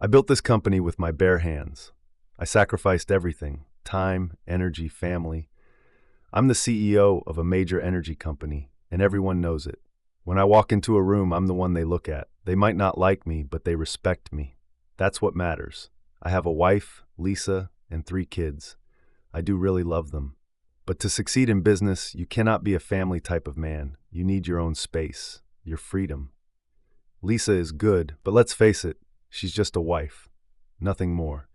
I built this company with my bare hands. I sacrificed everything: time, energy, family. I'm the CEO of a major energy company, and everyone knows it. When I walk into a room, I'm the one they look at. They might not like me, but they respect me. That's what matters. I have a wife, Lisa, and 3 kids. I do really love them. But to succeed in business, you cannot be a family type of man. You need your own space, your freedom. Lisa is good, but let's face it, she's just a wife. Nothing more.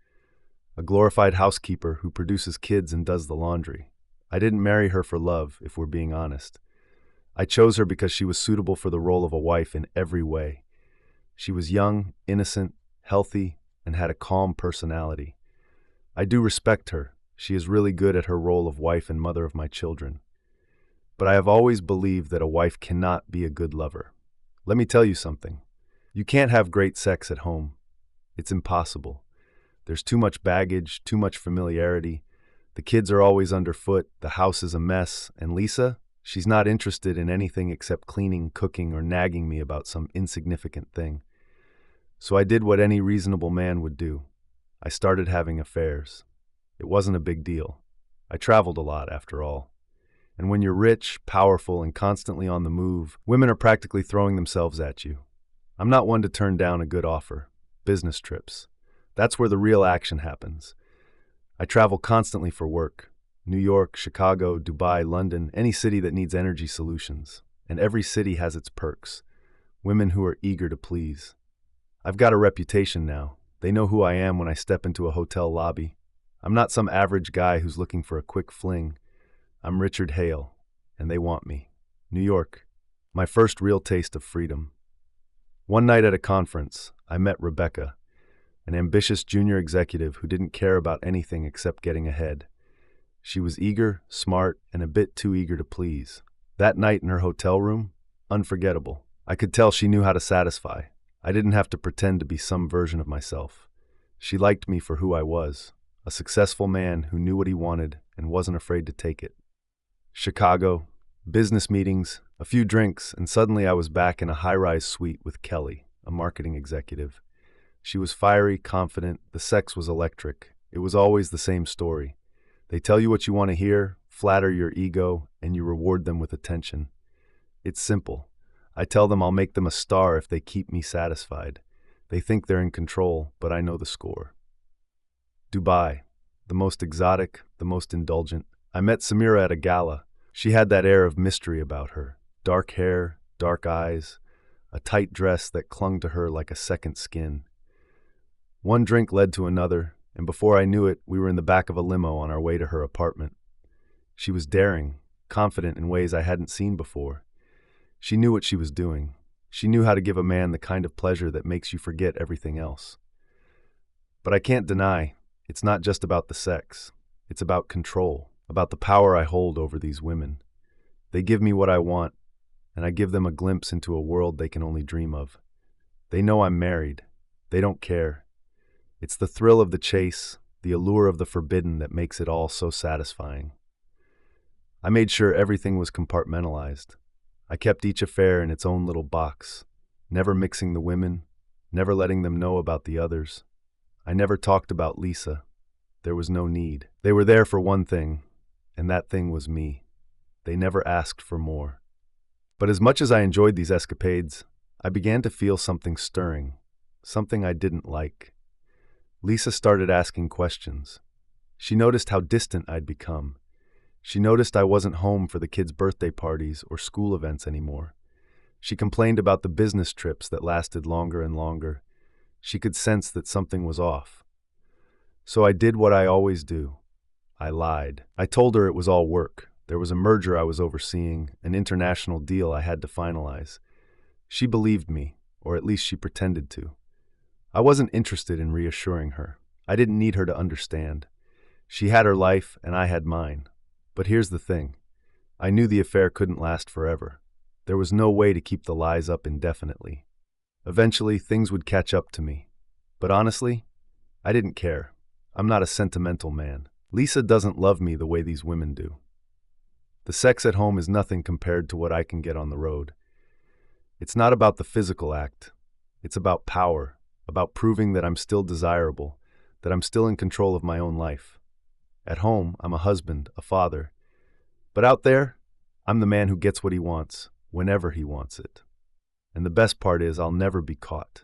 A glorified housekeeper who produces kids and does the laundry. I didn't marry her for love, if we're being honest. I chose her because she was suitable for the role of a wife in every way. She was young, innocent, healthy, and had a calm personality. I do respect her. She is really good at her role of wife and mother of my children. But I have always believed that a wife cannot be a good lover. Let me tell you something. You can't have great sex at home. It's impossible. There's too much baggage, too much familiarity. The kids are always underfoot, the house is a mess, and Lisa, she's not interested in anything except cleaning, cooking, or nagging me about some insignificant thing. So I did what any reasonable man would do. I started having affairs. It wasn't a big deal. I traveled a lot, after all. And when you're rich, powerful, and constantly on the move, women are practically throwing themselves at you. I'm not one to turn down a good offer. Business trips. That's where the real action happens. I travel constantly for work. New York, Chicago, Dubai, London, any city that needs energy solutions. And every city has its perks. Women who are eager to please. I've got a reputation now. They know who I am when I step into a hotel lobby. I'm not some average guy who's looking for a quick fling. I'm Richard Hale, and they want me. New York, my first real taste of freedom. One night at a conference, I met Rebecca, an ambitious junior executive who didn't care about anything except getting ahead. She was eager, smart, and a bit too eager to please. That night in her hotel room, unforgettable. I could tell she knew how to satisfy. I didn't have to pretend to be some version of myself. She liked me for who I was, a successful man who knew what he wanted and wasn't afraid to take it. Chicago, business meetings, a few drinks, and suddenly I was back in a high-rise suite with Kelly, a marketing executive. She was fiery, confident, the sex was electric. It was always the same story. They tell you what you want to hear, flatter your ego, and you reward them with attention. It's simple. I tell them I'll make them a star if they keep me satisfied. They think they're in control, but I know the score. Dubai, the most exotic, the most indulgent. I met Samira at a gala. She had that air of mystery about her. Dark hair, dark eyes, a tight dress that clung to her like a second skin. One drink led to another, and before I knew it, we were in the back of a limo on our way to her apartment. She was daring, confident in ways I hadn't seen before. She knew what she was doing. She knew how to give a man the kind of pleasure that makes you forget everything else. But I can't deny, it's not just about the sex. It's about control, about the power I hold over these women. They give me what I want, and I give them a glimpse into a world they can only dream of. They know I'm married. They don't care. It's the thrill of the chase, the allure of the forbidden that makes it all so satisfying. I made sure everything was compartmentalized. I kept each affair in its own little box, never mixing the women, never letting them know about the others. I never talked about Lisa. There was no need. They were there for one thing, and that thing was me. They never asked for more. But as much as I enjoyed these escapades, I began to feel something stirring, something I didn't like. Lisa started asking questions. She noticed how distant I'd become. She noticed I wasn't home for the kids' birthday parties or school events anymore. She complained about the business trips that lasted longer and longer. She could sense that something was off. So I did what I always do. I lied. I told her it was all work. There was a merger I was overseeing, an international deal I had to finalize. She believed me, or at least she pretended to. I wasn't interested in reassuring her. I didn't need her to understand. She had her life, and I had mine. But here's the thing. I knew the affair couldn't last forever. There was no way to keep the lies up indefinitely. Eventually, things would catch up to me. But honestly, I didn't care. I'm not a sentimental man. Lisa doesn't love me the way these women do. The sex at home is nothing compared to what I can get on the road. It's not about the physical act. It's about power, about proving that I'm still desirable, that I'm still in control of my own life. At home, I'm a husband, a father. But out there, I'm the man who gets what he wants, whenever he wants it. And the best part is I'll never be caught.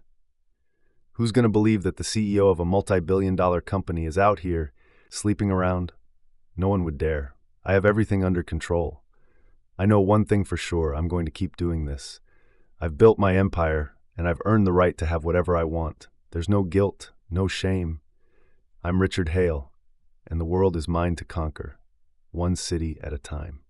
Who's going to believe that the CEO of a multi-billion-dollar company is out here, sleeping around? No one would dare. I have everything under control. I know one thing for sure, I'm going to keep doing this. I've built my empire, and I've earned the right to have whatever I want. There's no guilt, no shame. I'm Richard Hale, and the world is mine to conquer, one city at a time.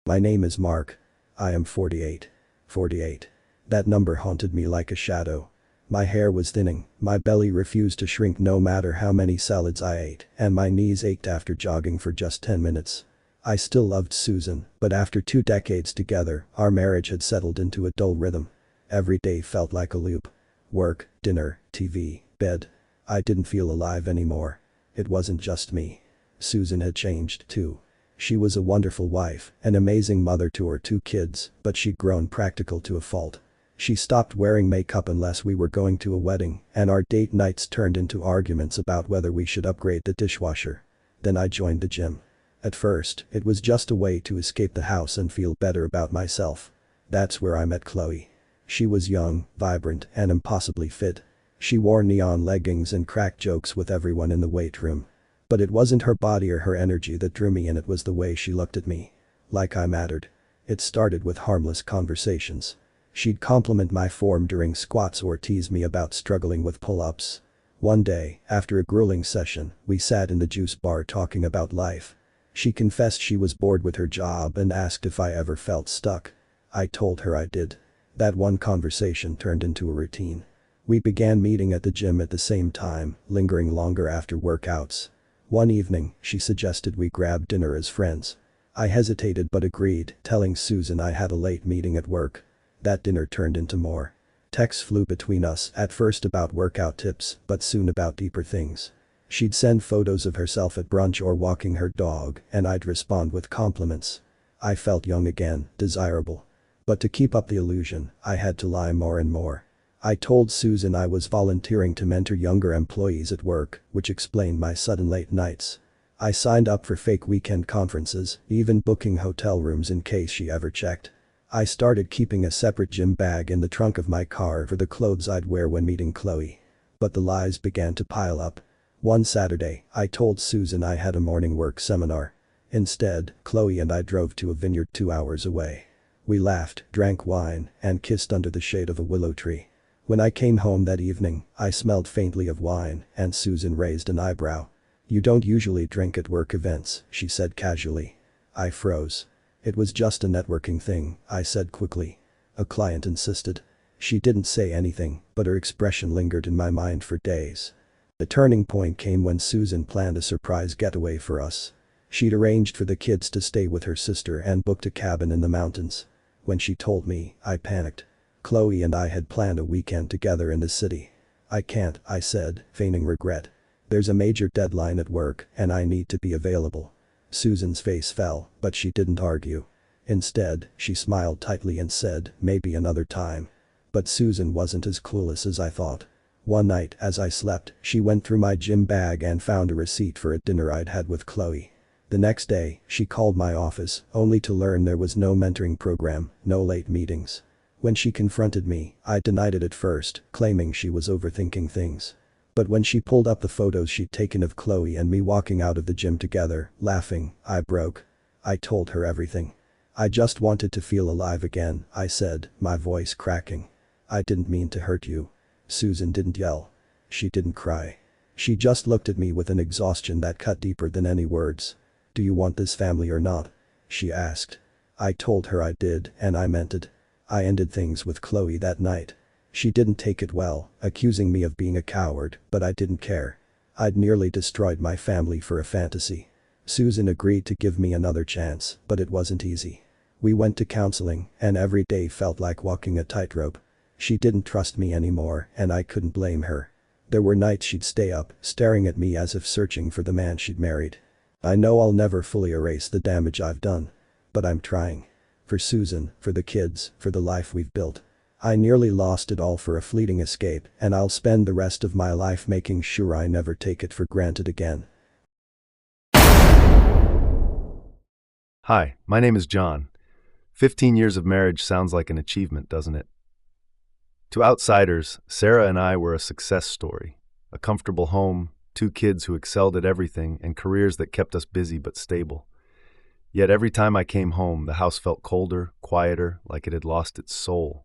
My name is Mark. I am 48. 48. That number haunted me like a shadow. My hair was thinning, my belly refused to shrink no matter how many salads I ate, and my knees ached after jogging for just 10 minutes. I still loved Susan, but after 2 decades together, our marriage had settled into a dull rhythm. Every day felt like a loop. Work, dinner, TV, bed. I didn't feel alive anymore. It wasn't just me. Susan had changed too. She was a wonderful wife, an amazing mother to her 2 kids, but she'd grown practical to a fault. She stopped wearing makeup unless we were going to a wedding, and our date nights turned into arguments about whether we should upgrade the dishwasher. Then I joined the gym. At first, it was just a way to escape the house and feel better about myself. That's where I met Chloe. She was young, vibrant, and impossibly fit. She wore neon leggings and cracked jokes with everyone in the weight room. But it wasn't her body or her energy that drew me in, it was the way she looked at me. Like I mattered. It started with harmless conversations. She'd compliment my form during squats or tease me about struggling with pull-ups. One day, after a grueling session, we sat in the juice bar talking about life. She confessed she was bored with her job and asked if I ever felt stuck. I told her I did. That one conversation turned into a routine. We began meeting at the gym at the same time, lingering longer after workouts. One evening, she suggested we grab dinner as friends. I hesitated but agreed, telling Susan I had a late meeting at work. That dinner turned into more. Texts flew between us, at first about workout tips, but soon about deeper things. She'd send photos of herself at brunch or walking her dog, and I'd respond with compliments. I felt young again, desirable. But to keep up the illusion, I had to lie more and more. I told Susan I was volunteering to mentor younger employees at work, which explained my sudden late nights. I signed up for fake weekend conferences, even booking hotel rooms in case she ever checked. I started keeping a separate gym bag in the trunk of my car for the clothes I'd wear when meeting Chloe. But the lies began to pile up. One Saturday, I told Susan I had a morning work seminar. Instead, Chloe and I drove to a vineyard 2 hours away. We laughed, drank wine, and kissed under the shade of a willow tree. When I came home that evening, I smelled faintly of wine, and Susan raised an eyebrow. "You don't usually drink at work events," she said casually. I froze. "It was just a networking thing," I said quickly. "A client insisted." She didn't say anything, but her expression lingered in my mind for days. The turning point came when Susan planned a surprise getaway for us. She'd arranged for the kids to stay with her sister and booked a cabin in the mountains. When she told me, I panicked. Chloe and I had planned a weekend together in the city. "I can't," I said, feigning regret. "There's a major deadline at work, and I need to be available." Susan's face fell, but she didn't argue. Instead, she smiled tightly and said, "Maybe another time." But Susan wasn't as clueless as I thought. One night, as I slept, she went through my gym bag and found a receipt for a dinner I'd had with Chloe. The next day, she called my office, only to learn there was no mentoring program, no late meetings. When she confronted me, I denied it at first, claiming she was overthinking things. But when she pulled up the photos she'd taken of Chloe and me walking out of the gym together, laughing, I broke. I told her everything. "I just wanted to feel alive again," I said, my voice cracking. "I didn't mean to hurt you." Susan didn't yell. She didn't cry. She just looked at me with an exhaustion that cut deeper than any words. "Do you want this family or not?" she asked. I told her I did, and I meant it. I ended things with Chloe that night. She didn't take it well, accusing me of being a coward, but I didn't care. I'd nearly destroyed my family for a fantasy. Susan agreed to give me another chance, but it wasn't easy. We went to counseling, and every day felt like walking a tightrope. She didn't trust me anymore, and I couldn't blame her. There were nights she'd stay up, staring at me as if searching for the man she'd married. I know I'll never fully erase the damage I've done. But I'm trying. For Susan, for the kids, for the life we've built. I nearly lost it all for a fleeting escape, and I'll spend the rest of my life making sure I never take it for granted again. Hi, my name is John. 15 years of marriage sounds like an achievement, doesn't it? To outsiders, Sarah and I were a success story. A comfortable home, two kids who excelled at everything, and careers that kept us busy but stable. Yet every time I came home, the house felt colder, quieter, like it had lost its soul.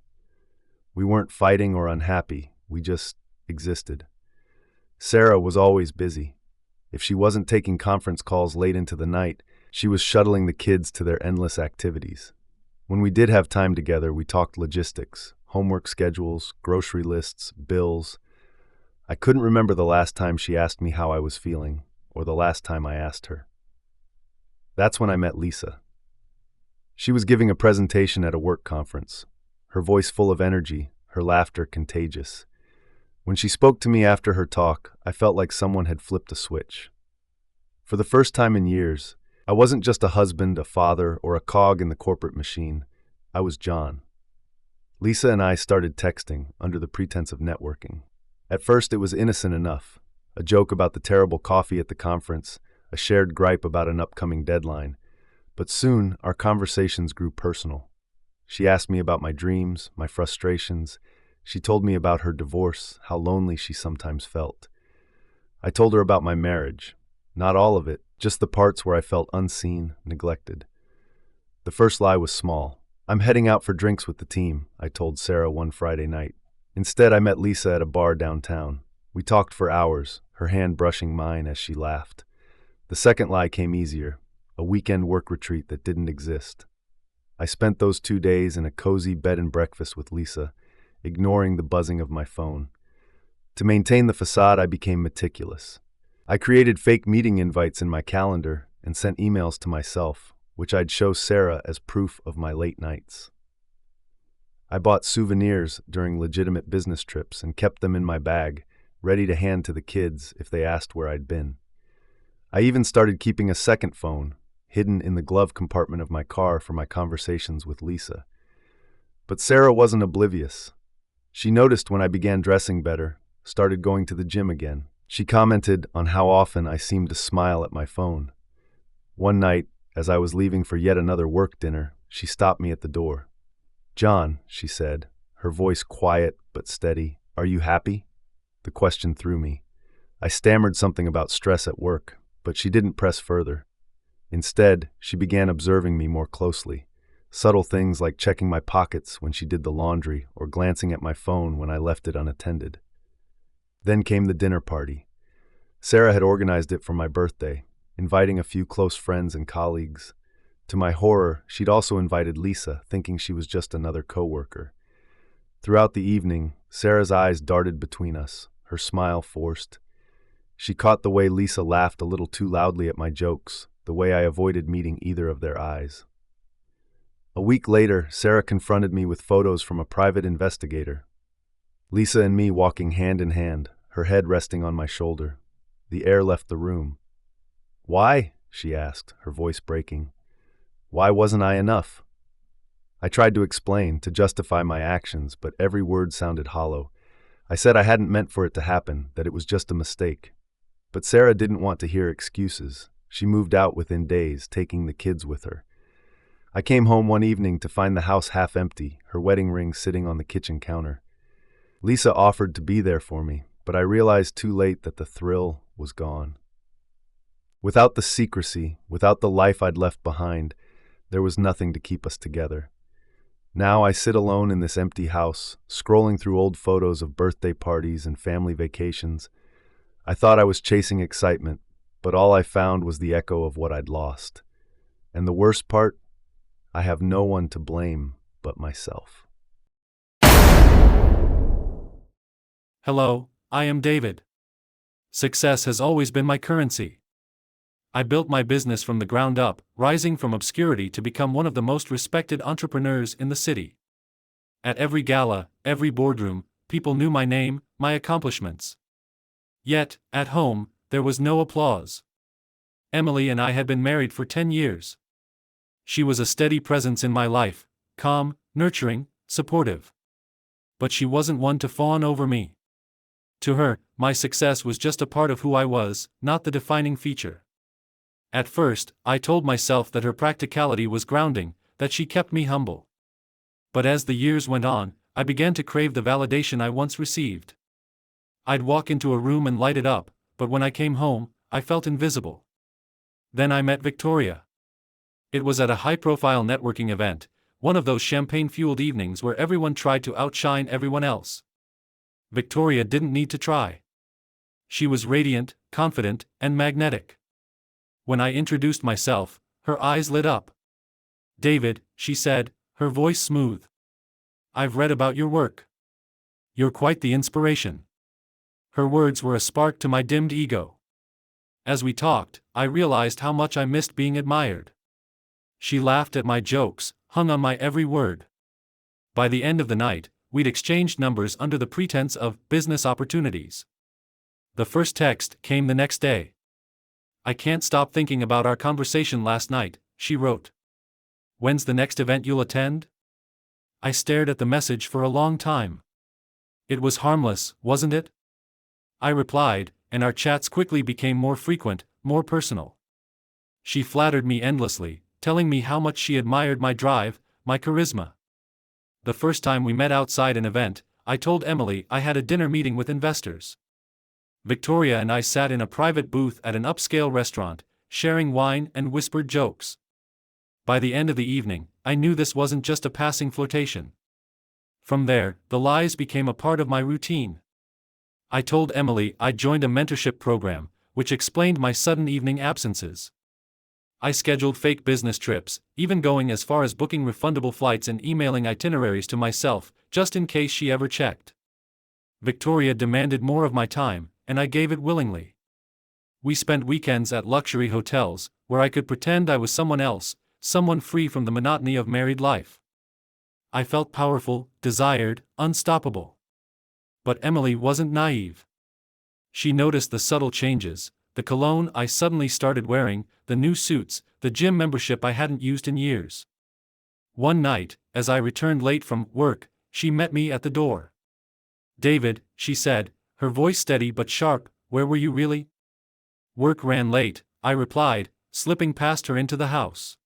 We weren't fighting or unhappy, we just existed. Sarah was always busy. If she wasn't taking conference calls late into the night, she was shuttling the kids to their endless activities. When we did have time together, we talked logistics, homework schedules, grocery lists, bills. I couldn't remember the last time she asked me how I was feeling, or the last time I asked her. That's when I met Lisa. She was giving a presentation at a work conference, her voice full of energy, her laughter contagious. When she spoke to me after her talk, I felt like someone had flipped a switch. For the first time in years, I wasn't just a husband, a father, or a cog in the corporate machine. I was John. Lisa and I started texting under the pretense of networking. At first, it was innocent enough. A joke about the terrible coffee at the conference, a shared gripe about an upcoming deadline. But soon, our conversations grew personal. She asked me about my dreams, my frustrations. She told me about her divorce, how lonely she sometimes felt. I told her about my marriage. Not all of it, just the parts where I felt unseen, neglected. The first lie was small. I'm heading out for drinks with the team, I told Sarah one Friday night. Instead, I met Lisa at a bar downtown. We talked for hours, her hand brushing mine as she laughed. The second lie came easier, a weekend work retreat that didn't exist. I spent those 2 days in a cozy bed and breakfast with Lisa, ignoring the buzzing of my phone. To maintain the facade, I became meticulous. I created fake meeting invites in my calendar and sent emails to myself, which I'd show Sarah as proof of my late nights. I bought souvenirs during legitimate business trips and kept them in my bag, ready to hand to the kids if they asked where I'd been. I even started keeping a second phone, hidden in the glove compartment of my car for my conversations with Lisa. But Sarah wasn't oblivious. She noticed when I began dressing better, started going to the gym again. She commented on how often I seemed to smile at my phone. One night, as I was leaving for yet another work dinner, she stopped me at the door. "John," she said, her voice quiet but steady, "are you happy?" The question threw me. I stammered something about stress at work, but she didn't press further. Instead, she began observing me more closely. Subtle things like checking my pockets when she did the laundry or glancing at my phone when I left it unattended. Then came the dinner party. Sarah had organized it for my birthday, inviting a few close friends and colleagues. To my horror, she'd also invited Lisa, thinking she was just another coworker. Throughout the evening, Sarah's eyes darted between us, her smile forced. She caught the way Lisa laughed a little too loudly at my jokes, the way I avoided meeting either of their eyes. A week later, Sarah confronted me with photos from a private investigator. Lisa and me walking hand in hand, her head resting on my shoulder. The air left the room. "Why?" she asked, her voice breaking. "Why wasn't I enough?" I tried to explain, to justify my actions, but every word sounded hollow. I said I hadn't meant for it to happen, that it was just a mistake. But Sarah didn't want to hear excuses. She moved out within days, taking the kids with her. I came home one evening to find the house half empty, her wedding ring sitting on the kitchen counter. Lisa offered to be there for me, but I realized too late that the thrill was gone. Without the secrecy, without the life I'd left behind, there was nothing to keep us together. Now I sit alone in this empty house, scrolling through old photos of birthday parties and family vacations. I thought I was chasing excitement, but all I found was the echo of what I'd lost. And the worst part? I have no one to blame but myself. Hello, I am David. Success has always been my currency. I built my business from the ground up, rising from obscurity to become one of the most respected entrepreneurs in the city. At every gala, every boardroom, people knew my name, my accomplishments. Yet, at home, there was no applause. Emily and I had been married for 10 years. She was a steady presence in my life, calm, nurturing, supportive. But she wasn't one to fawn over me. To her, my success was just a part of who I was, not the defining feature. At first, I told myself that her practicality was grounding, that she kept me humble. But as the years went on, I began to crave the validation I once received. I'd walk into a room and light it up, but when I came home, I felt invisible. Then I met Victoria. It was at a high-profile networking event, one of those champagne-fueled evenings where everyone tried to outshine everyone else. Victoria didn't need to try. She was radiant, confident, and magnetic. When I introduced myself, her eyes lit up. "David," she said, her voice smooth. "I've read about your work. You're quite the inspiration." Her words were a spark to my dimmed ego. As we talked, I realized how much I missed being admired. She laughed at my jokes, hung on my every word. By the end of the night, we'd exchanged numbers under the pretense of business opportunities. The first text came the next day. "I can't stop thinking about our conversation last night," she wrote. "When's the next event you'll attend?" I stared at the message for a long time. It was harmless, wasn't it? I replied, and our chats quickly became more frequent, more personal. She flattered me endlessly, telling me how much she admired my drive, my charisma. The first time we met outside an event, I told Emily I had a dinner meeting with investors. Victoria and I sat in a private booth at an upscale restaurant, sharing wine and whispered jokes. By the end of the evening, I knew this wasn't just a passing flirtation. From there, the lies became a part of my routine. I told Emily I'd joined a mentorship program, which explained my sudden evening absences. I scheduled fake business trips, even going as far as booking refundable flights and emailing itineraries to myself, just in case she ever checked. Victoria demanded more of my time, and I gave it willingly. We spent weekends at luxury hotels, where I could pretend I was someone else, someone free from the monotony of married life. I felt powerful, desired, unstoppable. But Emily wasn't naive. She noticed the subtle changes, the cologne I suddenly started wearing, the new suits, the gym membership I hadn't used in years. One night, as I returned late from work, she met me at the door. "David," she said, her voice steady but sharp, "where were you really?" "Work ran late," I replied, slipping past her into the house.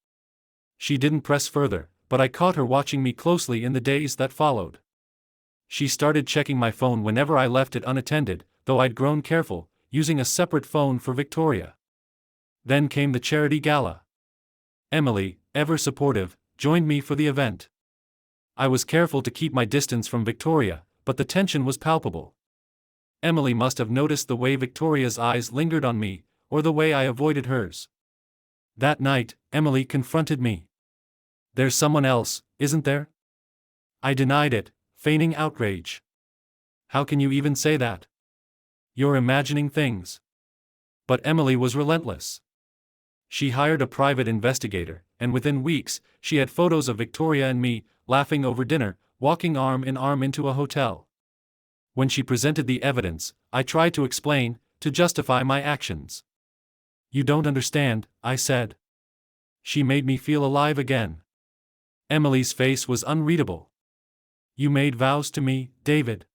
She didn't press further, but I caught her watching me closely in the days that followed. She started checking my phone whenever I left it unattended, though I'd grown careful, using a separate phone for Victoria. Then came the charity gala. Emily, ever supportive, joined me for the event. I was careful to keep my distance from Victoria, but the tension was palpable. Emily must have noticed the way Victoria's eyes lingered on me, or the way I avoided hers. That night, Emily confronted me. "There's someone else, isn't there?" I denied it, feigning outrage. "How can you even say that? You're imagining things." But Emily was relentless. She hired a private investigator, and within weeks, she had photos of Victoria and me, laughing over dinner, walking arm in arm into a hotel. When she presented the evidence, I tried to explain, to justify my actions. "You don't understand," I said. She made me feel alive again. Emily's face was unreadable. "You made vows to me, David.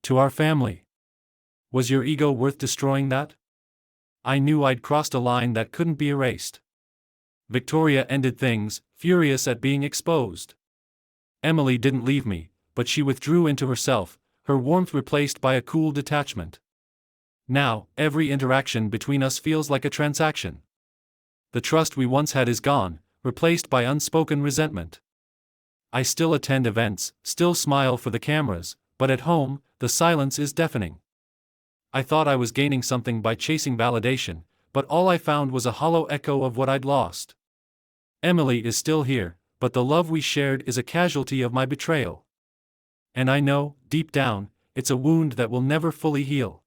To our family. Was your ego worth destroying that?" I knew I'd crossed a line that couldn't be erased. Victoria ended things, furious at being exposed. Emily didn't leave me, but she withdrew into herself, her warmth replaced by a cool detachment. Now, every interaction between us feels like a transaction. The trust we once had is gone, replaced by unspoken resentment. I still attend events, still smile for the cameras, but at home, the silence is deafening. I thought I was gaining something by chasing validation, but all I found was a hollow echo of what I'd lost. Emily is still here, but the love we shared is a casualty of my betrayal. And I know, deep down, it's a wound that will never fully heal.